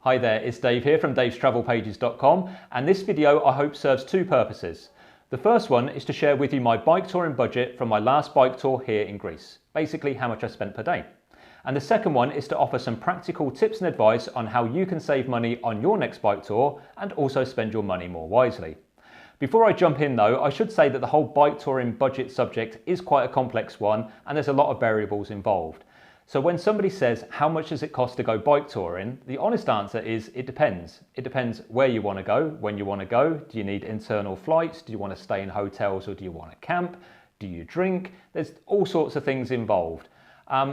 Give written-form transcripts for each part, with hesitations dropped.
Hi there, it's Dave here from davestravelpages.com, and this video I hope serves two purposes. The first one is to share with you my bike touring budget from my last bike tour here in Greece, basically how much I spent per day. And the second one is to offer some practical tips and advice on how you can save money on your next bike tour and also spend your money more wisely. Before I jump in though, I should say that the whole bike touring budget subject is quite a complex one and there's a lot of variables involved. So when somebody says, how much does it cost to go bike touring? The honest answer is, it depends. It depends where you want to go, when you want to go. Do you need internal flights? Do you want to stay in hotels or do you want to camp? Do you drink? There's all sorts of things involved.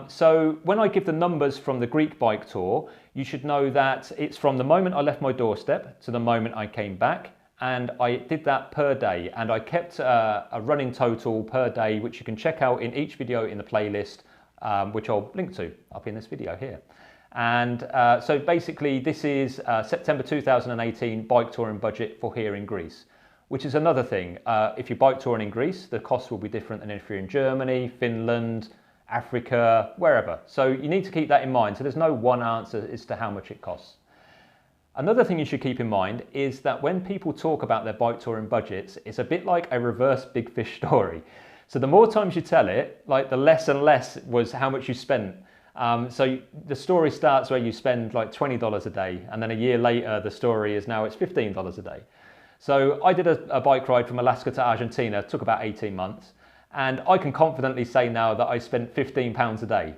So when I give the numbers from the Greek bike tour, you should know that it's from the moment I left my doorstep to the moment I came back. And I did that per day, and I kept a running total per day, which you can check out in each video in the playlist, which I'll link to up in this video here. And so basically this is September 2018 bike touring budget for here in Greece, which is another thing. If you're bike touring in Greece, the costs will be different than if you're in Germany, Finland, Africa, wherever. So you need to keep that in mind. So there's no one answer as to how much it costs. Another thing you should keep in mind is that when people talk about their bike touring budgets, it's a bit like a reverse big fish story. So the more times you tell it, like the less and less was how much you spent. So the story starts where you spend like $20 a day, and then a year later the story is now it's $15 a day. So I did a bike ride from Alaska to Argentina, it took about 18 months, and I can confidently say now that I spent £15 a day.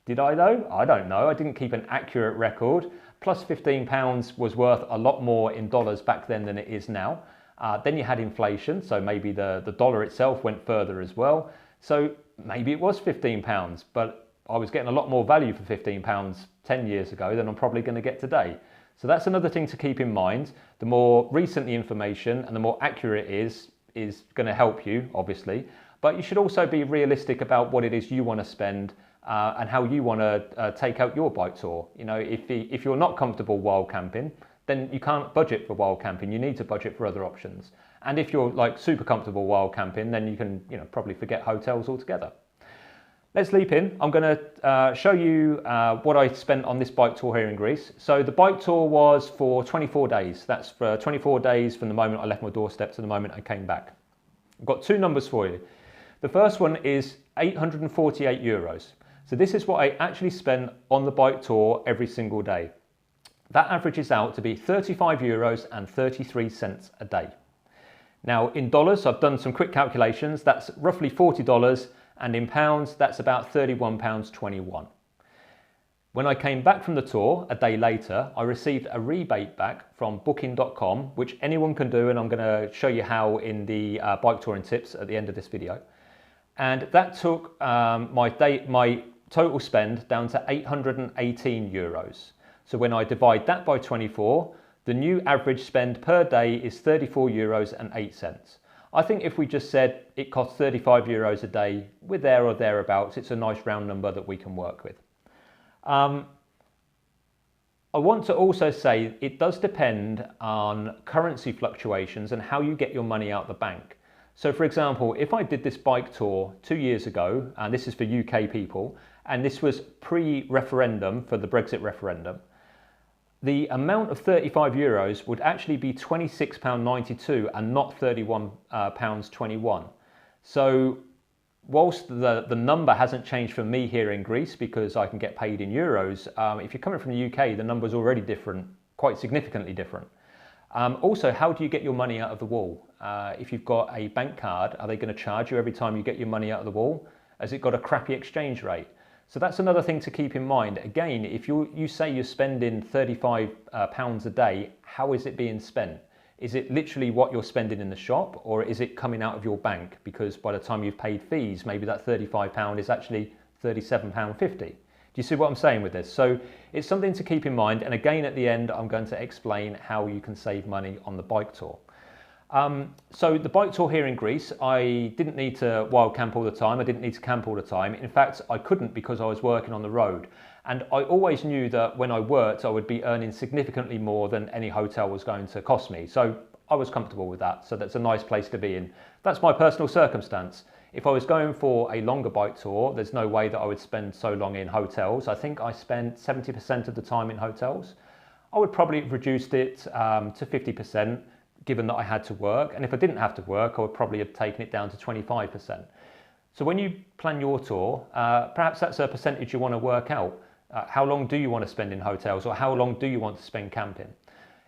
Did I though? I don't know. I didn't keep an accurate record. Plus £15 was worth a lot more in dollars back then than it is now. Then you had inflation, so maybe the dollar itself went further as well. So maybe it was £15, but I was getting a lot more value for £15 10 years ago than I'm probably going to get today. So that's another thing to keep in mind. The more recent the information and the more accurate it is going to help you, obviously. But you should also be realistic about what it is you want to spend and how you want to take out your bike tour. You know, if you're not comfortable wild camping, then you can't budget for wild camping. You need to budget for other options. And if you're like super comfortable wild camping, then you can, probably forget hotels altogether. Let's leap in. I'm going to show you what I spent on this bike tour here in Greece. So the bike tour was for 24 days. That's for 24 days from the moment I left my doorstep to the moment I came back. I've got two numbers for you. The first one is 848 euros. So this is what I actually spent on the bike tour every single day. That averages out to be 35 euros and 33 cents a day. Now in dollars, I've done some quick calculations. That's roughly $40, and in pounds, that's about £31.21. When I came back from the tour a day later, I received a rebate back from booking.com, which anyone can do, and I'm going to show you how in the bike touring tips at the end of this video. And that took my total spend down to 818 euros. So when I divide that by 24, the new average spend per day is 34 euros and 8 cents. I think if we just said it costs 35 euros a day, we're there or thereabouts. It's a nice round number that we can work with. I want to also say it does depend on currency fluctuations and how you get your money out the bank. So for example, if I did this bike tour 2 years ago, and this is for UK people, and this was pre-referendum for the Brexit referendum, the amount of 35 euros would actually be £26.92 and not £31.21. So whilst the number hasn't changed for me here in Greece because I can get paid in euros, if you're coming from the UK, the number's already different, quite significantly different. Also, how do you get your money out of the wall? If you've got a bank card, are they going to charge you every time you get your money out of the wall? Has it got a crappy exchange rate? So that's another thing to keep in mind. Again, if you say you're spending £35 a day, how is it being spent? Is it literally what you're spending in the shop, or is it coming out of your bank? Because by the time you've paid fees, maybe that £35 is actually £37.50. Do you see what I'm saying with this? So it's something to keep in mind. And again, at the end, I'm going to explain how you can save money on the bike tour. So the bike tour here in Greece, I didn't need to wild camp all the time. I didn't need to camp all the time. In fact, I couldn't because I was working on the road. And I always knew that when I worked, I would be earning significantly more than any hotel was going to cost me. So I was comfortable with that. So that's a nice place to be in. That's my personal circumstance. If I was going for a longer bike tour, there's no way that I would spend so long in hotels. I think I spent 70% of the time in hotels. I would probably have reduced it to 50%, given that I had to work. And if I didn't have to work, I would probably have taken it down to 25%. So when you plan your tour, perhaps that's a percentage you want to work out. How long do you want to spend in hotels, or how long do you want to spend camping?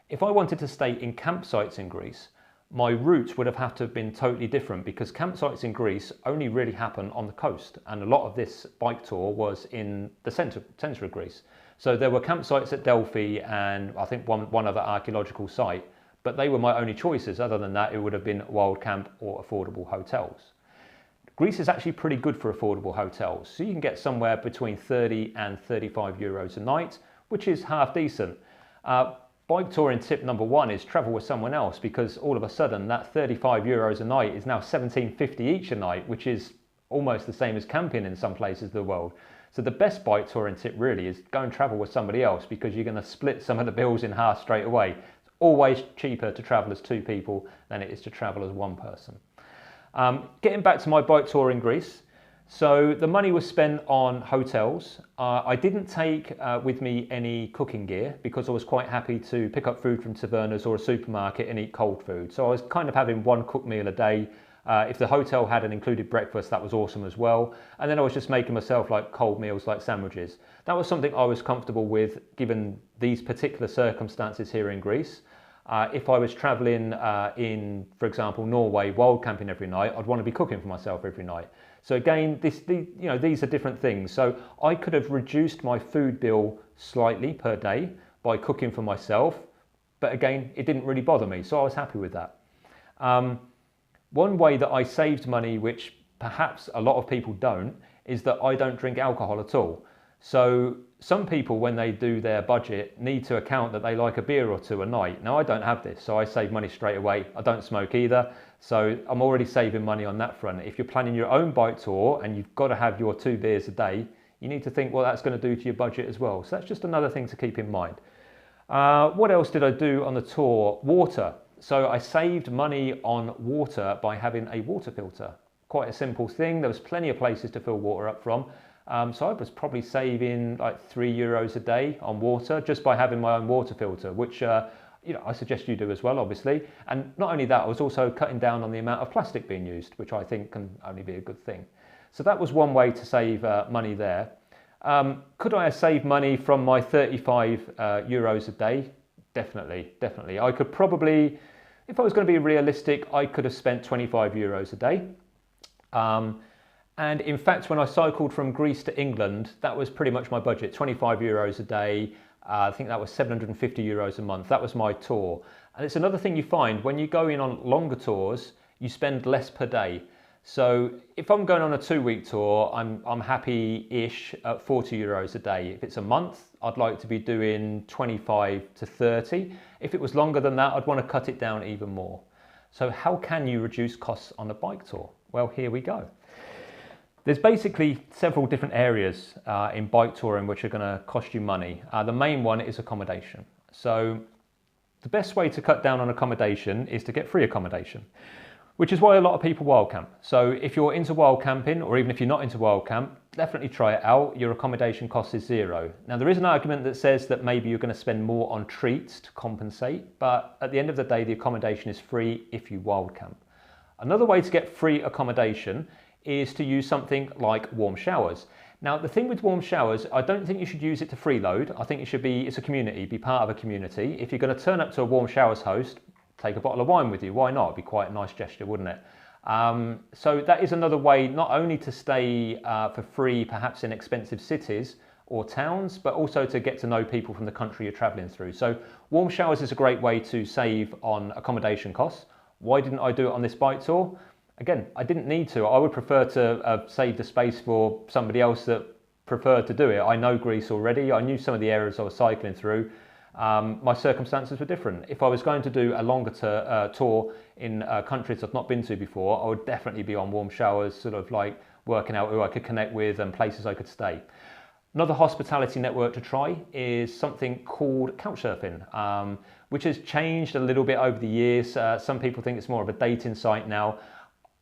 If I wanted to stay in campsites in Greece, my route would have to have been totally different, because campsites in Greece only really happen on the coast, and a lot of this bike tour was in the centre of Greece. So there were campsites at Delphi and I think one other archaeological site, but they were my only choices. Other than that, it would have been wild camp or affordable hotels. Greece is actually pretty good for affordable hotels, so you can get somewhere between 30 and 35 euros a night, which is half decent. Bike touring tip number one is travel with someone else, because all of a sudden that 35 euros a night is now 17.50 each a night, which is almost the same as camping in some places of the world. So the best bike touring tip really is go and travel with somebody else, because you're going to split some of the bills in half straight away. It's always cheaper to travel as two people than it is to travel as one person. Getting back to my bike tour in Greece, so the money was spent on hotels. I didn't take with me any cooking gear, because I was quite happy to pick up food from tavernas or a supermarket and eat cold food. So I was kind of having one cooked meal a day. If the hotel had an included breakfast, that was awesome as well. And then I was just making myself like cold meals, like sandwiches. That was something I was comfortable with, given these particular circumstances here in Greece. If I was traveling in, for example, Norway, wild camping every night, I'd want to be cooking for myself every night. So again, these are different things. So I could have reduced my food bill slightly per day by cooking for myself, but again, it didn't really bother me, so I was happy with that. One way that I saved money, which perhaps a lot of people don't, is that I don't drink alcohol at all. So some people, when they do their budget, need to account that they like a beer or two a night. Now I don't have this, so I save money straight away. I don't smoke either, so I'm already saving money on that front. If you're planning your own bike tour and you've got to have your 2 beers a day, you need to think what that's going to do to your budget as well. So that's just another thing to keep in mind. What else did I do on the tour? Water. So I saved money on water by having a water filter. Quite a simple thing. There was plenty of places to fill water up from. So I was probably saving like €3 a day on water just by having my own water filter, which I suggest you do as well, obviously. And not only that, I was also cutting down on the amount of plastic being used, which I think can only be a good thing. So that was one way to save money there. Could I have saved money from my 35 euros a day? Definitely. I could probably, if I was going to be realistic, I could have spent 25 euros a day. And in fact, when I cycled from Greece to England, that was pretty much my budget, 25 euros a day. I think that was 750 euros a month. That was my tour. And it's another thing you find when you go in on longer tours, you spend less per day. So if I'm going on a 2-week tour, I'm happy-ish at 40 euros a day. If it's a month, I'd like to be doing 25 to 30. If it was longer than that, I'd want to cut it down even more. So how can you reduce costs on a bike tour? Well, here we go. There's basically several different areas in bike touring which are going to cost you money. The main one is accommodation. So the best way to cut down on accommodation is to get free accommodation, which is why a lot of people wild camp. So if you're into wild camping, or even if you're not into wild camp, definitely try it out. Your accommodation cost is zero. Now there is an argument that says that maybe you're going to spend more on treats to compensate, but at the end of the day, the accommodation is free if you wild camp. Another way to get free accommodation is to use something like warm showers. Now the thing with warm showers, I don't think you should use it to freeload. I think it's a community, be part of a community. If you're going to turn up to a warm showers host, take a bottle of wine with you. Why not? It'd be quite a nice gesture, wouldn't it? So that is another way not only to stay for free, perhaps in expensive cities or towns, but also to get to know people from the country you're traveling through. So warm showers is a great way to save on accommodation costs. Why didn't I do it on this bike tour? Again, I didn't need to. I would prefer to save the space for somebody else that preferred to do it. I know Greece already. I knew some of the areas I was cycling through. My circumstances were different. If I was going to do a longer tour in countries I've not been to before, I would definitely be on warm showers, sort of like working out who I could connect with and places I could stay. Another hospitality network to try is something called couchsurfing, which has changed a little bit over the years. Some people think it's more of a dating site now.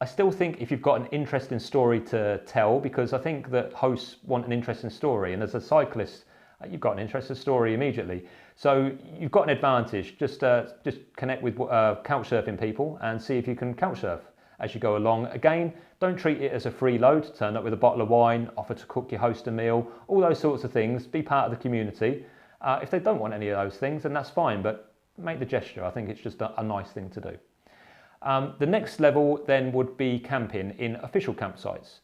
I still think if you've got an interesting story to tell, because I think that hosts want an interesting story, and as a cyclist, you've got an interesting story immediately. So you've got an advantage. Just connect with couch surfing people and see if you can couch surf as you go along. Again, don't treat it as a free load. Turn up with a bottle of wine, offer to cook your host a meal, all those sorts of things. Be part of the community. If they don't want any of those things, then that's fine, but make the gesture. I think it's just a nice thing to do. The next level then would be camping in official campsites.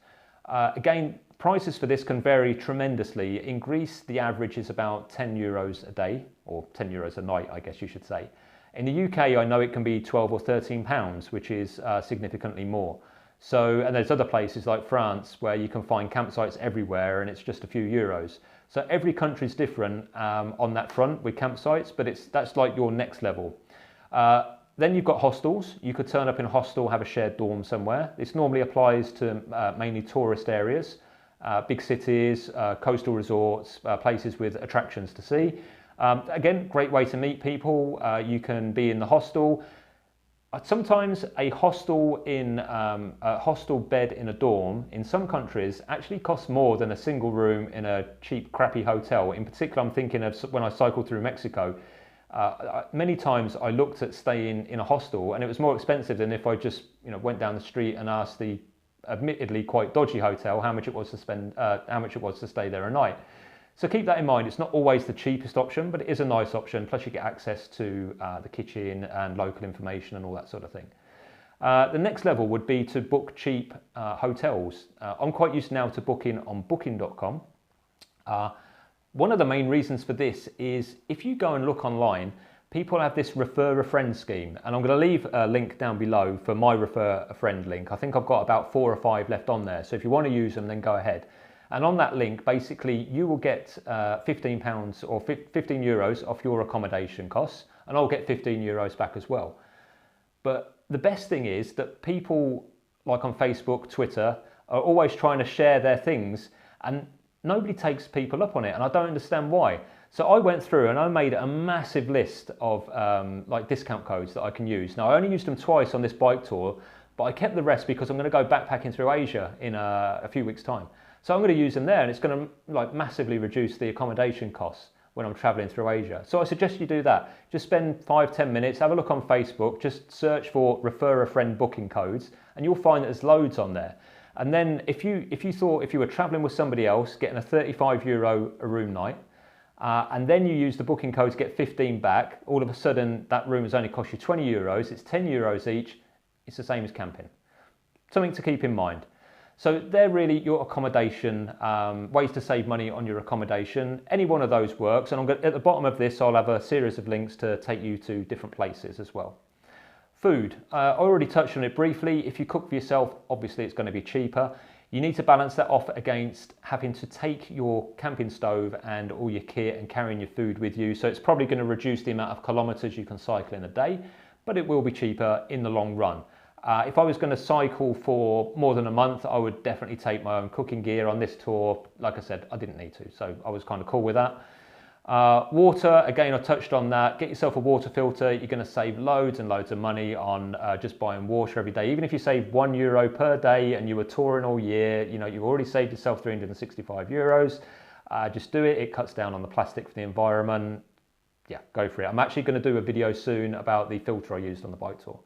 Again, prices for this can vary tremendously. In Greece, the average is about €10 a day, or €10 a night, I guess you should say. In the UK, I know it can be 12 or 13 pounds, which is significantly more. So, and there's other places like France where you can find campsites everywhere and it's just a few euros. So every country's different on that front with campsites, but that's like your next level. Then you've got hostels. You could turn up in a hostel, have a shared dorm somewhere. This normally applies to mainly tourist areas, big cities, coastal resorts, places with attractions to see. Again, great way to meet people. You can be in the hostel. Sometimes a hostel bed in a dorm in some countries actually costs more than a single room in a cheap, crappy hotel. In particular, I'm thinking of when I cycled through Mexico. Many times I looked at staying in a hostel and it was more expensive than if I just went down the street and asked the admittedly quite dodgy hotel how much it was to stay there a night. So keep that in mind. It's not always the cheapest option, but it is a nice option. Plus you get access to the kitchen and local information and all that sort of thing. The next level would be to book cheap hotels. I'm quite used now to booking on booking.com. One of the main reasons for this is if you go and look online, people have this refer a friend scheme, and I'm going to leave a link down below for my refer a friend link. I think I've got about 4 or 5 left on there, so if you want to use them, then go ahead. And on that link, basically, you will get £15 or €15 off your accommodation costs, and I'll get €15 back as well. But the best thing is that people, like on Facebook, Twitter, are always trying to share their things, and nobody takes people up on it, and I don't understand why. So I went through and I made a massive list of like discount codes that I can use. Now I only used them twice on this bike tour, but I kept the rest because I'm going to go backpacking through Asia in a few weeks' time. So I'm going to use them there, and it's going to like massively reduce the accommodation costs when I'm traveling through Asia. So I suggest you do that. Just spend 5-10 minutes, have a look on Facebook, just search for refer a friend booking codes, and you'll find that there's loads on there. And then if you were traveling with somebody else, getting a €35 a room night, and then you use the booking code to get 15 back, all of a sudden that room has only cost you €20, it's €10 each, it's the same as camping. Something to keep in mind. So they're really your accommodation, ways to save money on your accommodation. Any one of those works, and at the bottom of this I'll have a series of links to take you to different places as well. Food, I already touched on it briefly. If you cook for yourself, obviously it's going to be cheaper. You need to balance that off against having to take your camping stove and all your kit and carrying your food with you. So it's probably going to reduce the amount of kilometres you can cycle in a day, but it will be cheaper in the long run. If I was going to cycle for more than a month, I would definitely take my own cooking gear. On this tour, like I said, I didn't need to, so I was kind of cool with that. Water, again, I touched on that. Get yourself a water filter. You're going to save loads and loads of money on just buying water every day. Even if you save €1 per day and you were touring all year, you've already saved yourself €365. Just do it. It cuts down on the plastic for the environment. Yeah, go for it. I'm actually going to do a video soon about the filter I used on the bike tour.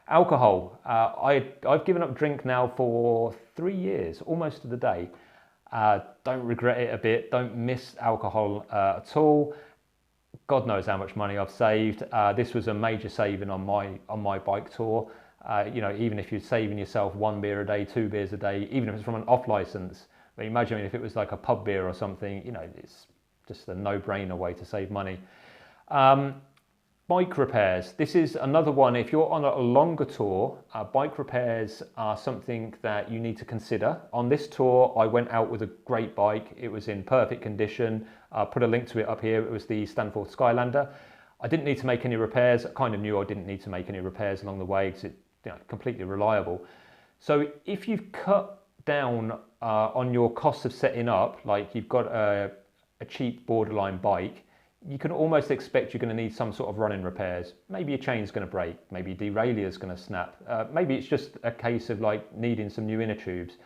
Alcohol. I've given up drink now for 3 years, almost to the day. Don't regret it a bit. Don't miss alcohol at all. God knows how much money I've saved. This was a major saving on my bike tour. Even if you're saving yourself 1 beer a day, 2 beers a day, even if it's from an off license. But imagine if it was like a pub beer or something. It's just a no-brainer way to save money. Bike repairs. This is another one. If you're on a longer tour, bike repairs are something that you need to consider. On this tour, I went out with a great bike. It was in perfect condition. I'll put a link to it up here. It was the Stanford Skylander. I didn't need to make any repairs. I kind of knew I didn't need to make any repairs along the way because it's completely reliable. So if you've cut down on your cost of setting up, like you've got a cheap borderline bike, you can almost expect you're going to need some sort of running repairs. Maybe your chain's going to break, maybe your derailleur's going to snap. Maybe it's just a case of like needing some new inner tubes.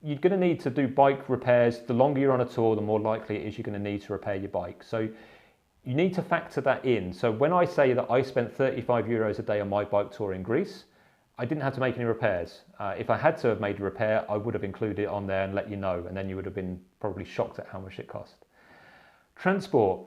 you're going to need to do bike repairs. The longer you're on a tour, the more likely it is you're going to need to repair your bike. So you need to factor that in. So when I say that I spent 35 euros a day on my bike tour in Greece, I didn't have to make any repairs. If I had to have made a repair, I would have included it on there and let you know, and then you would have been probably shocked at how much it cost. Transport.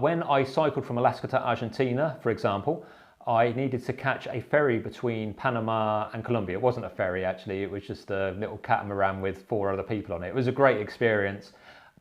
When I cycled from Alaska to Argentina, for example, I needed to catch a ferry between Panama and Colombia. It wasn't a ferry actually, it was just a little catamaran with 4 other people on it. It was a great experience,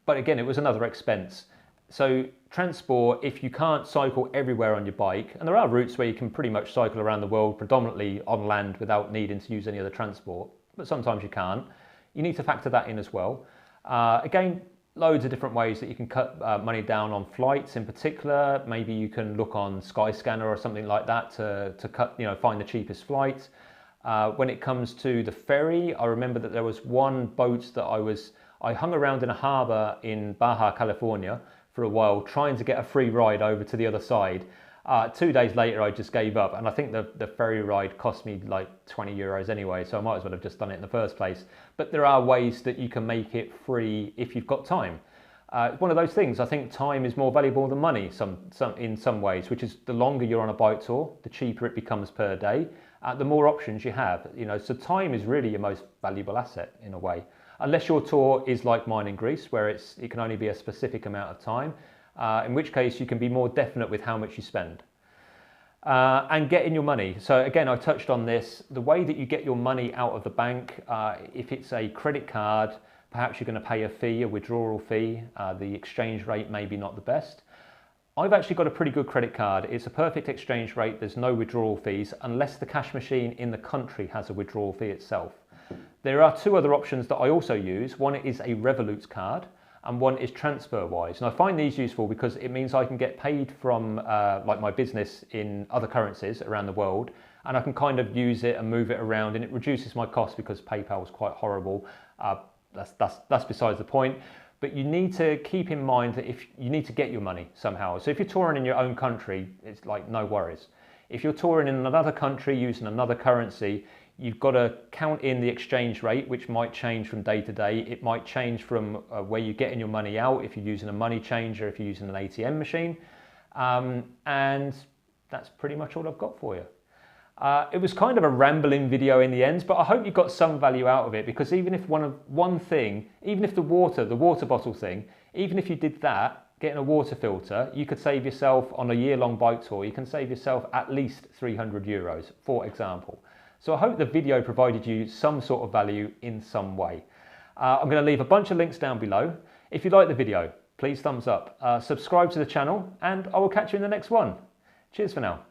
but again, it was another expense. So transport, if you can't cycle everywhere on your bike, and there are routes where you can pretty much cycle around the world predominantly on land without needing to use any other transport, but sometimes you can't, you need to factor that in as well. Again, loads of different ways that you can cut money down on flights in particular. Maybe you can look on Skyscanner or something like that to cut, find the cheapest flight. When it comes to the ferry, I remember that there was one boat that I hung around in a harbour in Baja, California for a while trying to get a free ride over to the other side. 2 days later I just gave up, and I think the ferry ride cost me like 20 euros anyway, so I might as well have just done it in the first place. But there are ways that you can make it free if you've got time. One of those things, I think time is more valuable than money in some ways, which is the longer you're on a bike tour, the cheaper it becomes per day, the more options you have. So time is really your most valuable asset in a way. Unless your tour is like mine in Greece, where it can only be a specific amount of time, in which case you can be more definite with how much you spend. And getting your money. So again, I touched on this. The way that you get your money out of the bank, if it's a credit card, perhaps you're going to pay a fee, a withdrawal fee. The exchange rate may be not the best. I've actually got a pretty good credit card. It's a perfect exchange rate. There's no withdrawal fees unless the cash machine in the country has a withdrawal fee itself. There are 2 other options that I also use. One is a Revolut card and one is TransferWise. And I find these useful because it means I can get paid from like my business in other currencies around the world, and I can kind of use it and move it around, and it reduces my cost because PayPal is quite horrible. That's besides the point. But you need to keep in mind that if you need to get your money somehow. So if you're touring in your own country, it's like no worries. If you're touring in another country using another currency, you've got to count in the exchange rate, which might change from day to day. It might change from where you're getting your money out, if you're using a money changer, if you're using an ATM machine. And that's pretty much all I've got for you. It was kind of a rambling video in the end, but I hope you got some value out of it, because even if one thing, even if the water bottle thing, even if you did that, getting a water filter, you could save yourself on a year-long bike tour, you can save yourself at least 300 euros, for example. So I hope the video provided you some sort of value in some way. I'm going to leave a bunch of links down below. If you like the video, please thumbs up, subscribe to the channel, and I will catch you in the next one. Cheers for now.